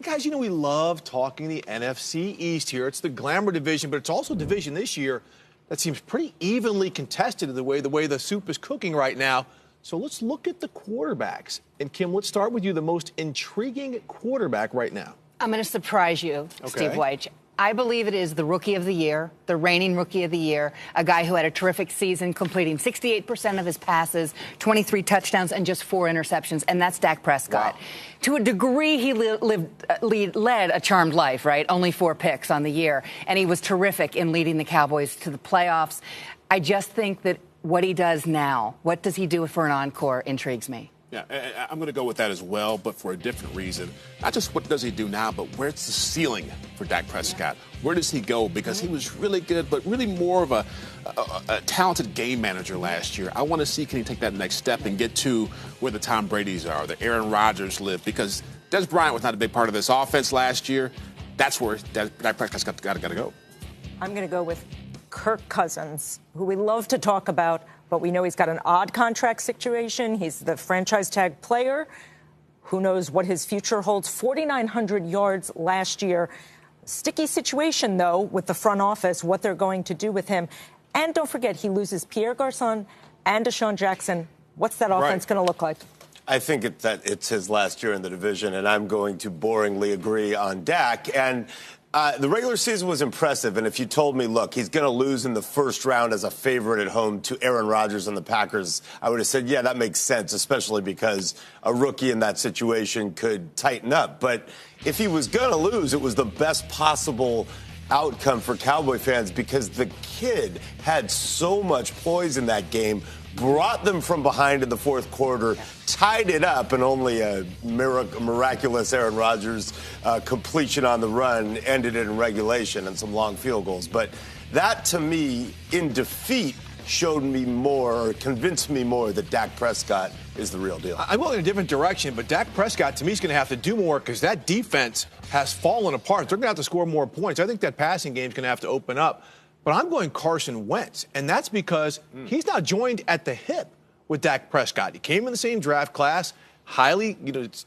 Guys, you know we love talking the NFC East here. It's the glamour division, but it's also a division this year that seems pretty evenly contested the way the soup is cooking right now. So let's look at the quarterbacks. And Kim, let's start with you, the most intriguing quarterback right now. I'm going to surprise you, Steve Wyche. I believe it is the Rookie of the Year, the reigning Rookie of the Year, a guy who had a terrific season, completing 68% of his passes, 23 touchdowns, and just 4 interceptions, and that's Dak Prescott. Wow. To a degree, he led a charmed life, right? Only 4 picks on the year, and he was terrific in leading the Cowboys to the playoffs. I just think that what he does now, what does he do for an encore, intrigues me. Yeah, I'm going to go with that as well, but for a different reason. Not just what does he do now, but where's the ceiling for Dak Prescott? Where does he go? Because he was really good, but really more of a talented game manager last year. I want to see, can he take that next step and get to where the Tom Brady's are, the Aaron Rodgers live? Because Des Bryant was not a big part of this offense last year. That's where Dak Prescott's got to go. I'm going to go with Kirk Cousins, who we love to talk about, but we know he's got an odd contract situation. He's the franchise tag player. Who knows what his future holds? 4,900 yards last year. Sticky situation, though, with the front office, what they're going to do with him. And don't forget, he loses Pierre Garçon and Deshaun Jackson. What's that offense going to look like? I think it's his last year in the division, and I'm going to boringly agree on Dak. And the regular season was impressive, and if you told me, look, he's going to lose in the first round as a favorite at home to Aaron Rodgers and the Packers, I would have said, yeah, that makes sense, especially because a rookie in that situation could tighten up. But if he was going to lose, it was the best possible outcome for Cowboy fans because the kid had so much poise in that game, brought them from behind in the fourth quarter, tied it up, and only a miraculous Aaron Rodgers completion on the run ended it in regulation and some long field goals. But that, to me, in defeat, showed me more, or convinced me more, that Dak Prescott is the real deal. I'm going in a different direction, but Dak Prescott, to me, is going to have to do more because that defense has fallen apart. They're going to have to score more points. I think that passing game is going to have to open up. But I'm going Carson Wentz, and that's because he's not joined at the hip with Dak Prescott. He came in the same draft class, highly,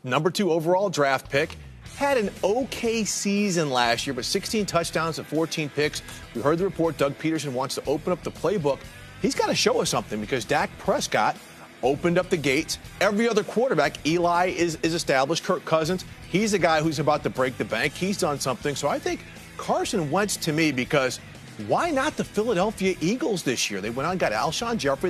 number 2 overall draft pick, had an okay season last year, but 16 touchdowns and 14 picks. We heard the report Doug Peterson wants to open up the playbook. He's got to show us something because Dak Prescott opened up the gates. Every other quarterback, Eli is established. Kirk Cousins, he's the guy who's about to break the bank. He's done something. So I think Carson Wentz to me because why not the Philadelphia Eagles this year? They went out and got Alshon Jeffrey.